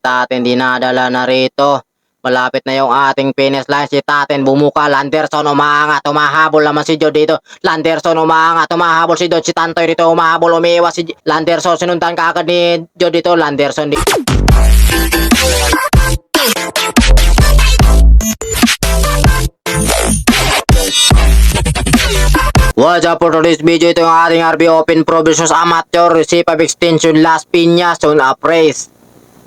Tatin dinadala na rito. Malapit na yung ating finish line. Si Tatin bumuka. Landerson umaangat. Umahabol naman si Jod dito. Landerson umaangat. Umahabol si Jod. Si Tantoy dito umahabol. Umiiwas si Landerson. Sinundan kaagad ni Jod dito. Landerson dito. What's up for today's video? Ito yung ating RB Open Pro versus Amateur. C5 Extension Las Piñas on Appraise.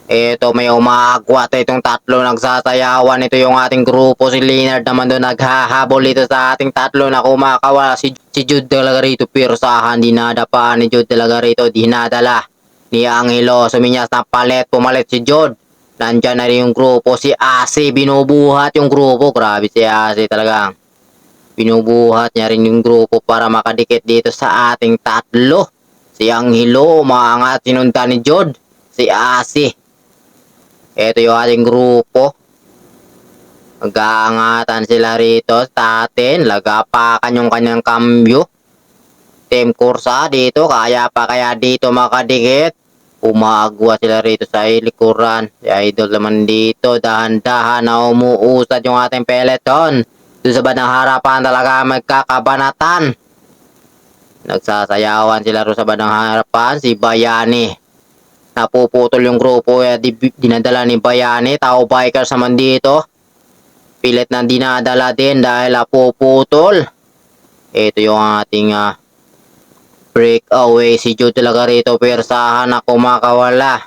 Ito may umagwat itong tatlo nagsasayawan. Ito yung ating grupo. Si Leonard naman doon naghahabol dito sa ating tatlo na kumakawala. Si Jude talaga rito pirsahan. Dinadapaan ni Jude talaga rito. Dinadala ni Angelo. Suminyas na palit. Pumalit si Jude. Nandyan na rin yung grupo. Si Asi binubuhat yung grupo. Grabe si Asi talagang. Binubuhat niya rin yung grupo para makadikit dito sa ating tatlo. Si Angelo umaangat. Sinundan ni Jude. Si Asi. Ito yung ating grupo. Mag-aangatan sila rito. Tatin. Lagapakan yung kanyang kambyo. Team Kursa dito. Kaya pa kaya dito makadikit. Umagwa sila rito sa likuran. Si Idol naman dito. Dahan-dahan na umuusad yung ating peloton. Doon sa bandang harapan talaga magkakabanatan. Nagsasayawan sila ro sa bandang harapan. Si Bayani. Napuputol yung grupo. Dinadala ni Bayani. Tao bikers naman dito. Pilit na dinadala din dahil napuputol. Ito yung ating breakaway. Si Jude talaga rito. Persahan na kumakawala.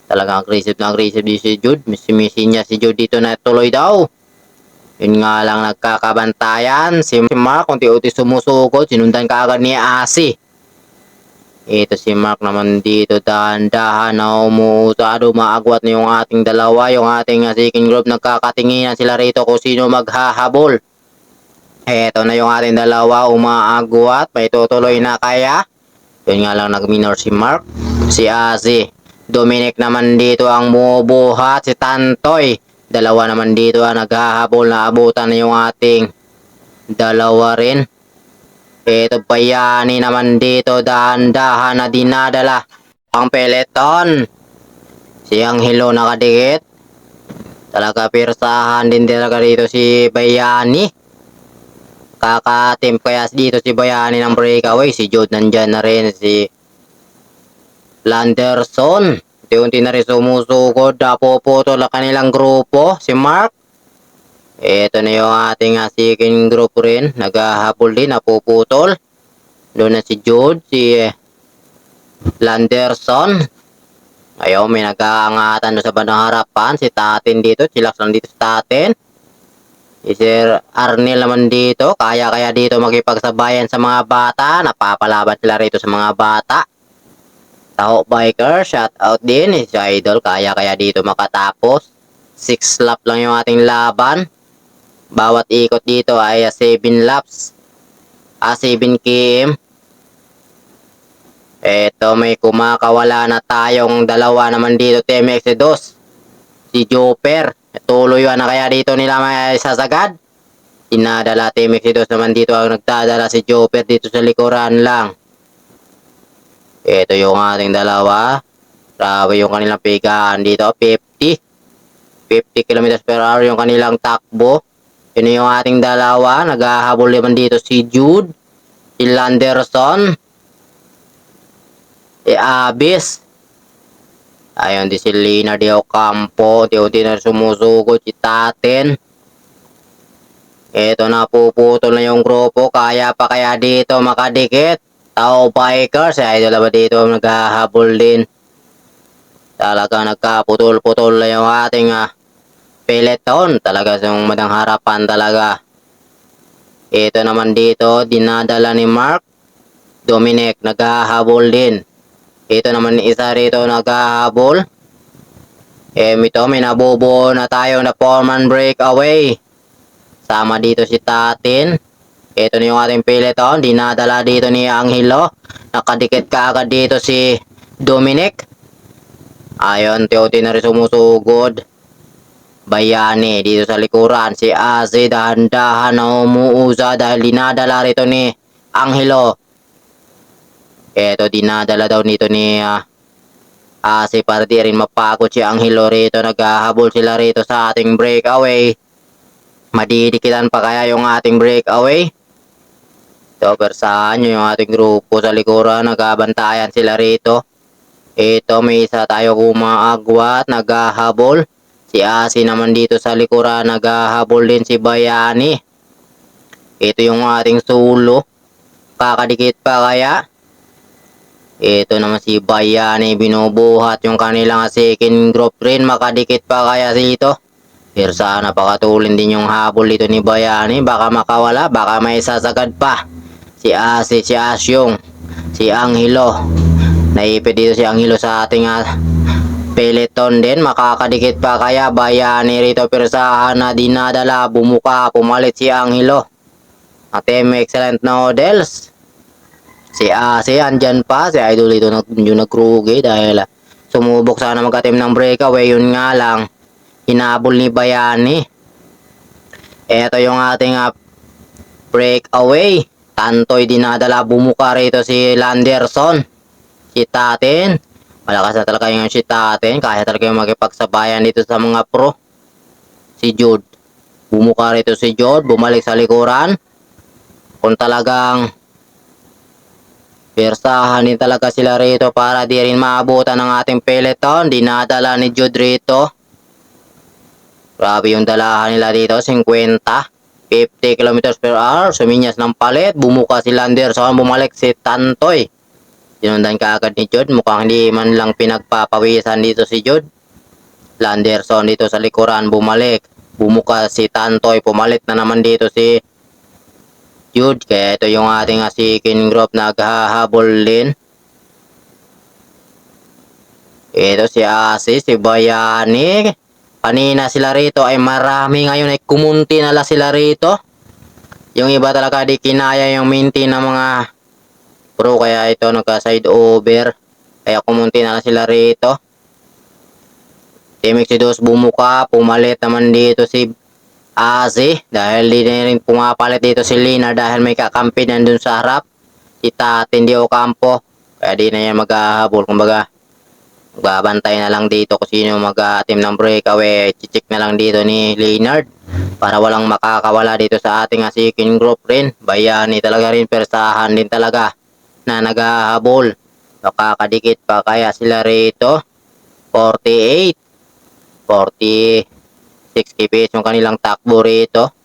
Talagang aggressive na aggressive din si Jude. Misi niya si Jude dito na tuloy daw. Yun nga lang nagkakabantayan. Si Mark unti-unti sumusugod. Sinundan kaagad ni Asi. Ito si Mark naman dito. Dahan-dahan na umuusad. Umaagwat na yung ating dalawa. Yung ating second group. Nagkakatinginan sila rito kung sino maghahabol. Ito na yung ating dalawa. Umaagwat. May tutuloy na kaya. Yun nga lang nag-minor si Mark. Si Asi. Dominic naman dito ang mubuhat. Si Tantoy. Dalawa naman dito naghahabol na abutan na yung ating dalawa rin. Ito Bayani naman dito dahan-dahan na dinadala ang peloton. Si Angelo nakadikit. Talaga pirsahan din talaga dito si Bayani. Kakatim kaya dito si Bayani ng breakaway. Si Jude nandyan na rin. Si Landerson. Unti-unti na rin sumusugod. Napuputol ang kanilang grupo. Si Mark. Ito na yung ating second group rin. Naghahabol din. Napuputol. Doon na si Jude. Si Landerson. Ayaw may nag-aangatan doon sa bandang harapan. Si Tatin dito. Chillax lang dito sa Tatin. Si Sir Arnel naman dito. Kaya dito magipagsabayan sa mga bata. Napapalaban sila rito sa mga bata. Taho biker, shout out din. Si Idol, kaya dito makatapos. 6 lap lang yung ating laban. Bawat ikot dito ay 7 laps. 7 km. Eto, may kumakawala na tayong dalawa naman dito. Team Exodus. Si Joper. Tuloy na kaya dito nila may sasagad. Dinadala Team Exodus naman dito. Ang nagdadala si Joper dito sa likuran lang. Ito yung ating dalawa. Grabe yung kanilang pigaan dito. 50 km per hour yung kanilang takbo. Yun yung ating dalawa. Naghahabol naman dito si Jude. Si Landerson. Si Abis. Ayun di si Leonard di Ocampo. Di na sumusugod si Tatin. Ito napuputol na yung grupo. Kaya pa kaya dito makadikit. Tao bikers, ay idol ba dito naghahabol din. Talaga nagkaputol-putol na yung ating peloton. Talaga yung madang harapan talaga. Ito naman dito, dinadala ni Mark. Dominic naghahabol din. Ito naman isa rito naghahabol. Ito may nabubuo na tayo na 4-man breakaway. Sama dito si Tatin. Ito na yung ating peloton. Dinadala dito ni Angelo. Nakadikit kaagad dito si Dominic. Ayun, unti-unti na rin sumusugod. Bayani dito sa likuran. Si Asi dahan-dahan na umuusa dahil dinadala rito ni Angelo. Ito dinadala daw nito ni Asi para di rin mapagod si Angelo rito. Naghahabol sila rito sa ating breakaway. Madidikitan pa kaya yung ating breakaway? Ito, persahan nyo yung ating grupo sa likuran. Nagabantayan sila rito. Ito, may isa tayo kumaagwa at naghahabol. Si Asi naman dito sa likuran. Naghahabol din si Bayani. Ito yung ating sulo. Kakadikit pa kaya? Ito naman si Bayani. Binubuhat yung kanilang second group rin. Makadikit pa kaya dito? Pero sana pakatulin din yung habol dito ni Bayani. Baka makawala. Baka may sasagad pa. Si Asi, si Asyong, si Angelo. Naipit dito si Angelo sa ating peloton din. Makakadikit pa kaya? Bayani rito persahan na dinadala. Bumuka, pumalit si Angelo. Ating excellent noodles. Si Asi andyan pa. Si Idol dito yung nagrugi dahil sumubok sana mag-atim ng breakaway. Yun nga lang, hinabol ni Bayani. Ito yung ating breakaway. Tantoy dinadala, bumuka rito si Landerson. Si Tatin. Malakas na talaga yung si Tatin. Kaya talaga yung makipagsabayan dito sa mga pro. Si Jude. Bumuka rito si Jude. Bumalik sa likuran. Kung talagang persahan din talaga sila rito para di rin maabutan ng ating peloton. Dinadala ni Jude rito. Grabe yung dalahan nila dito. 50. 50 km per hour. Suminyas ng palit. Bumuka si Landerson. Bumalik si Tantoy. Sinundan kaagad ni Jude. Mukhang hindi man lang pinagpapawisan dito si Jude. Landerson dito sa likuran. Bumalik. Bumuka si Tantoy. Pumalit na naman dito si Jude. Kaya ito yung ating second group. Naghahabol din. Ito si Asi. Si Bayani. Kanina sila rito ay marami, ngayon ay kumunti na lang sila rito. Yung iba talaga di kinaya yung minti ng mga pro, kaya ito nagka-side over. Kaya kumunti na lang sila rito. Team Exodus bumuka, pumalit naman dito si Asi. Dahil di na rin pumapalit dito si Lina dahil may kakampi nandun sa harap. Si Tatin Di Ocampo. Kaya di na yan maghahabol, kumbaga babantay na lang dito kung sino mag-atim ng breakaway. Chichik na lang dito ni Leonard para walang makakawala dito sa ating second group rin. Bayani talaga rin, persahan din talaga na naghahabol. Nakakadikit pa kaya sila rito? 48 46 kps yung kanilang takbo rito.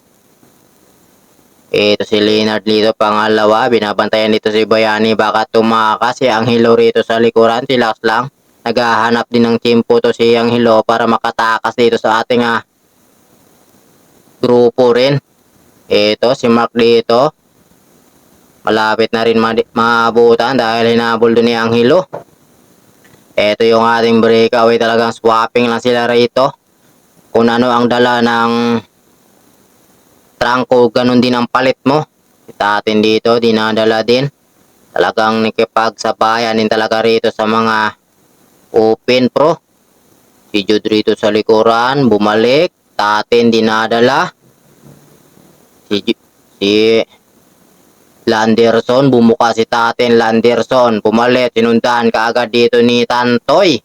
Ito si Leonard dito pangalawa. Binabantayan dito si Bayani, baka tumakas. Si Angelo rito sa likuran, silas lang. Naghahanap din ng timpo to si Angelo para makatakas dito sa ating grupo rin. Ito si Mark dito. Malapit na rin maabutan dahil hinabol doon ni Angelo. Ito yung ating breakaway, talagang swapping lang sila rito. Kung ano ang dala ng trangko, ganun din ang palit mo. Kita atin dito, dinadala din. Talagang nakipagsabayan din talaga rito sa mga open pro. Si Jude rito sa likuran, bumalik. Tatin dinadala. Si Landerson, bumuka si Tatin. Landerson, pumalit. Sinundan kaagad dito ni Tantoy.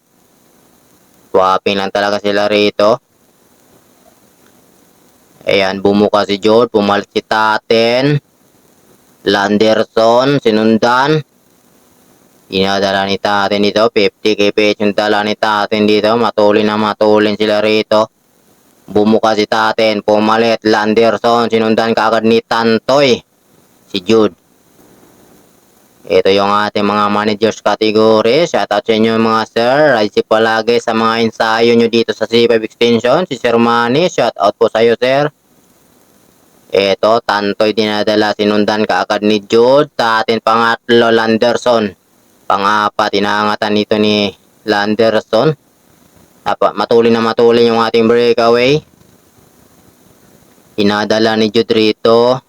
Swapping lang talaga sila rito. Ayan, bumuka si Jude, pumalit si Tatin. Landerson, sinundan. Inadala ni Tatin dito. 50 kps yung dala ni Tatin dito. Matulin na matulin sila rito. Bumuka si Tatin. Pumalit. Landerson. Sinundan kaagad ni Tantoy. Si Jude. Ito yung ating mga managers category. Shoutout sa inyo mga sir. Ride si palagi sa mga ensayo nyo dito sa C5 Extension. Si Sir Manny. Shoutout po sa iyo sir. Ito. Tantoy dinadala. Sinundan kaagad ni Jude. Tatin pangatlo. Landerson. Pang-apat, inaangatan nito ni Landerson. Matulin na matulin yung ating breakaway. Inadala ni Jude rito.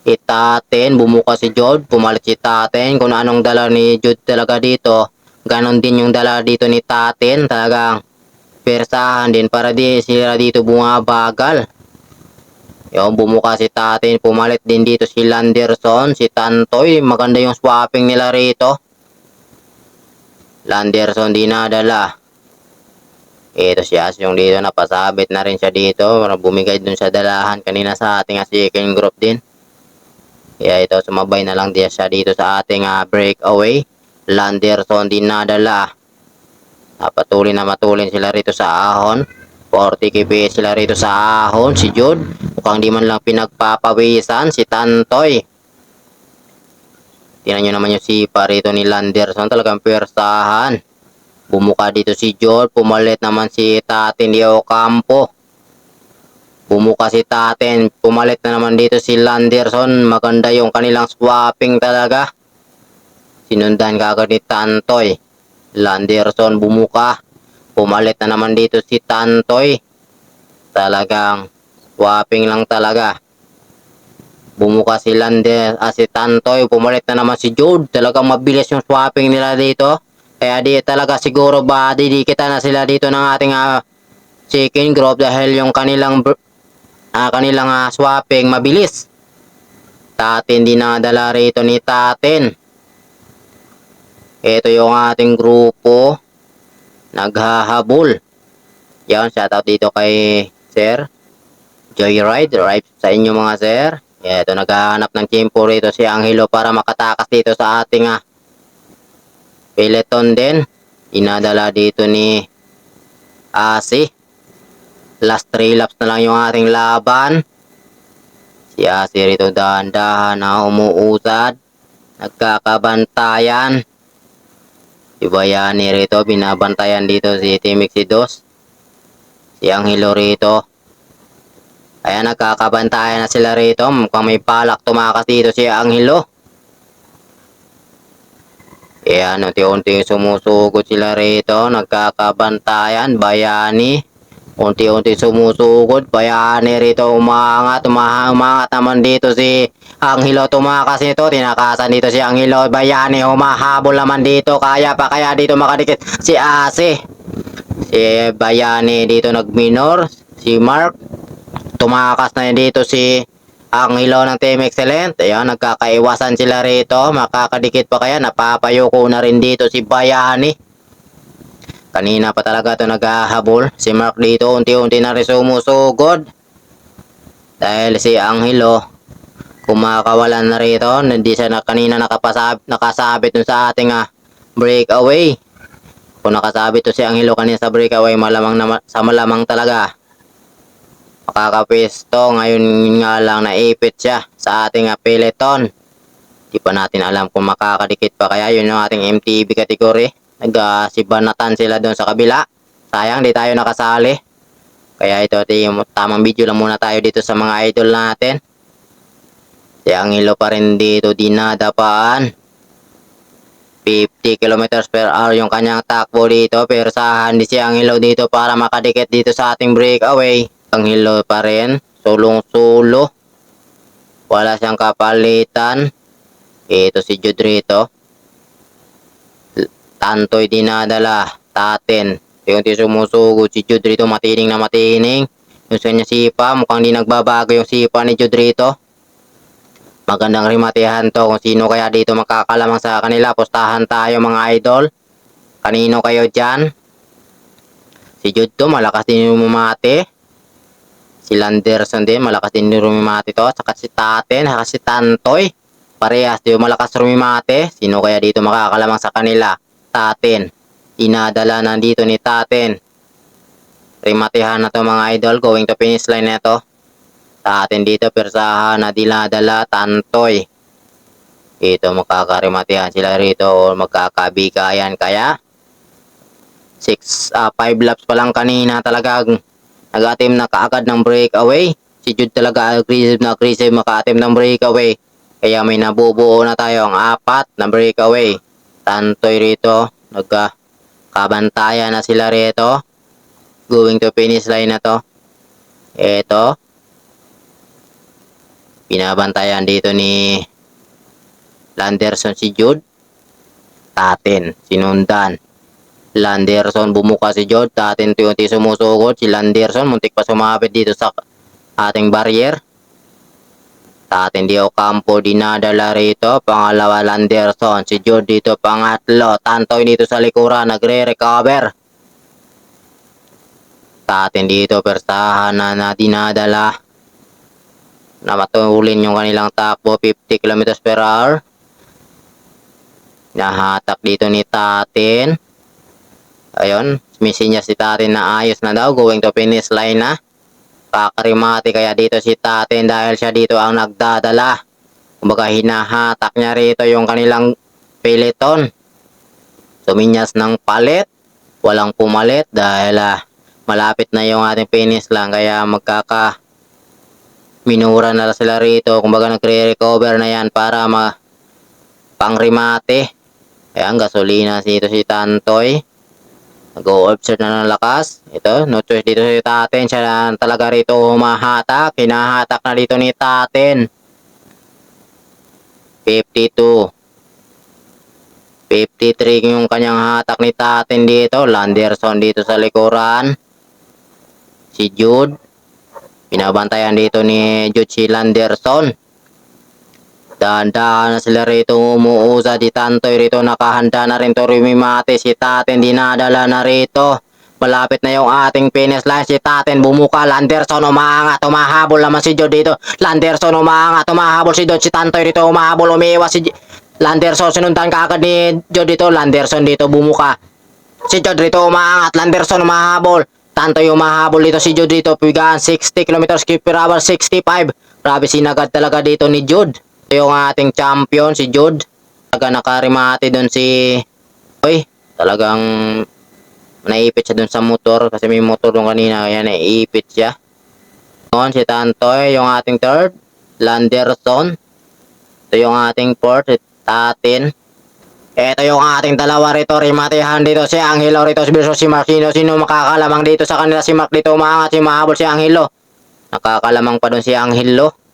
Itatin, bumuka si Jude. Pumalit si Tatin. Kung anong dala ni Jude talaga dito, ganon din yung dala dito ni Tatin. Talagang persahan din para di sila dito bumabagal. Yung bumuka si Tatin. Pumalit din dito si Landerson. Si Tantoy. Maganda yung swapping nila rito. Landerson dinadala. Ito si Asyong dito, napasabit na rin siya dito. Bumigay dun sa dalahan kanina sa ating second group din. Kaya ito, sumabay na lang din siya dito sa ating breakaway. Landerson dinadala. Patuloy na matulin sila rito sa ahon. 40 kps sila rito sa ahon. Si Jude, mukhang di man lang pinagpapawisan. Si Tantoy. Tingnan nyo naman yung sipa rito ni Landerson. Talagang pwersahan. Bumuka dito si George, pumalit naman si Tatin di Ocampo. Bumuka si Tatin, pumalit na naman dito si Landerson. Maganda yung kanilang swapping talaga. Sinundan kagad ni Tantoy. Landerson bumuka. Pumalit na naman dito si Tantoy. Talagang swapping lang talaga. Bumuka si si Tantoy, pumalit na naman si George. Talagang mabilis yung swapping nila dito. Kaya di talaga siguro ba didikita na sila dito ng ating second group dahil yung kanilang swapping mabilis. Tatin dinadala rito ni Tatin. Ito yung ating grupo. Naghahabol. Yan, shoutout dito kay Sir Joyride. Right sa inyo mga sir. Ito, naghahanap ng tempo rito si Angelo para makatakas dito sa ating peloton din. Dinadala dito ni Asi. Last 3 laps na lang yung ating laban. Si Asi rito dahan-dahan na umuusad. Nagkakabantayan. Si Bayani rito binabantayan dito si Timixidos. Si Angelo rito. Kaya nagkakabantayan na sila rito. Mukhang may palak tumakas dito si Angelo. Ayan, unti-unti sumusugod sila rito. Nagkakabantayan. Bayani. Unti-unti sumusugod. Bayani rito umangat. Umangat naman dito si Angelo. Tumakas nito. Tinakasan dito si Angelo. Bayani humahabol naman dito. Kaya pa kaya dito makadikit si Ase. Si Bayani dito nagminor. Si Mark. Tumakas na dito si Angelo ng Team Excellent. Ayan, nagkakaiwasan sila rito. Makakadikit pa kaya. Napapayoko na rin dito si Bayani. Kanina pa talaga ito naghahabol. Si Mark dito unti-unti na rin sumusugod. Dahil si Angelo kumakawalan na rito. Hindi siya kanina nakasabit dun sa ating breakaway. Kung nakasabit to si Angelo kanina sa breakaway, malamang talaga makakapisto. Ngayon nga lang naipit siya sa ating peloton. Di pa natin alam kung makakadikit pa kaya. Yun yung ating MTB category. Nagsibanatan sila doon sa kabila. Sayang di tayo nakasali. Kaya ito yung tamang video lang muna tayo dito sa mga idol natin. Si Angelo pa rin dito dinadapaan. 50 kilometers per hour yung kanyang takbo dito. Pero sahan di si Angelo dito para makadikit dito sa ating breakaway. Angelo pa rin. Sulong-sulo. Wala siyang kapalitan. Ito si Jude rito. Tantoy dinadala. Tatin. Yung sumusugod si Jude rito. Matining na matining. Yung sa kanya sipa. Mukhang di nagbabago yung sipa ni Jude rito. Magandang rimatihan to. Kung sino kaya dito makakalamang sa kanila. Pustahan tayo mga idol. Kanino kayo dyan? Si Jude to. Malakas din yung umate. Si Landerson din, malakas din yung rumimate to. Saka si Tatin, saka si Tantoy. Parehas yung malakas rumimate. Sino kaya dito makakalamang sa kanila? Tatin. Inadala na dito ni Tatin. Rimatehan na to mga idol. Going to finish line na to. Tatin dito, persahan na dinadala. Tantoy. Ito makakarimatehan sila rito o magkakabigayan. Kaya 5 laps pa lang kanina talagang nag-atim na kaagad ng breakaway. Si Jude talaga aggressive maka-atim ng breakaway. Kaya may nabubuo na tayo ang 4 na breakaway. Tantoy rito. Nagkabantayan na sila rito. Going to finish line na to. Ito. Binabantayan dito ni Landerson si Jude. Tatin. Sinundan. Landerson bumuka si Jude. Tatin unti sumusugod. Si Landerson muntik pa sumapit dito sa ating barrier. Tatin di Ocampo dinadala rito. Pangalawa Landerson. Si Jude dito pangatlo. Tantoy dito sa likuran. Nagre-recover. Tatin dito persahan na dinadala. Na matulin yung kanilang takbo. 50 km per hour. Nahatak dito ni Tatin. Ayun. Misinya si Tatin na ayos na daw. Going to finish line na. Kakarimati kaya dito si Tatin dahil siya dito ang nagdadala. Kumbaga hinahatak niya rito yung kanilang peloton. Suminyas ng palit. Walang pumalit dahil malapit na yung ating finish lang. Kaya minura na sila rito. Kumbaga nagre-recover na yan para pangrimate. Ayan, gasolina dito si Tantoy. Nag-o-observe na ng lakas. Ito, no choice dito si Tatin. Siya na talaga rito humahatak. Hinahatak na dito ni Tatin. 52. 53 yung kanyang hatak ni Tatin dito. Landerson dito sa likuran. Si Jude. Binabantayan dito ni Jude si Landerson. Dahan-dahan na sila rito umuusa. Di Tantoy rito nakahanda na rin to rimimate. Si Tatin dinadala na rito. Malapit na yung ating finish line. Si Tatin bumuka. Landerson umaangat. Umahabol naman si Jude dito. Landerson umaangat. Umahabol si Jude. Si Tantoy rito umahabol. Umiiwas si Landerson. Sinundan kaagad ni Jude dito. Landerson dito bumuka. Si Jude rito umaangat. Landerson umahabol. Tantoy umahabol dito si Jude dito. Pigaan 60 km per hour. 65. Grabe sinagad talaga dito ni Jude. Yung ating champion si Jude. Talaga nakarimati doon si talagang naipit siya doon sa motor kasi may motor doon kanina kaya naipit siya. Noon si Tantoy yung ating third. Landerson. Ito yung ating fourth. Si Tatin. Ito yung ating dalawa rito. Rimatehan dito si Angelo rito versus si Mark. Sino makakalamang dito sa kanila? Si Mark dito umaangat. Si mahabol si Angelo. Nakakalamang pa doon si Angelo.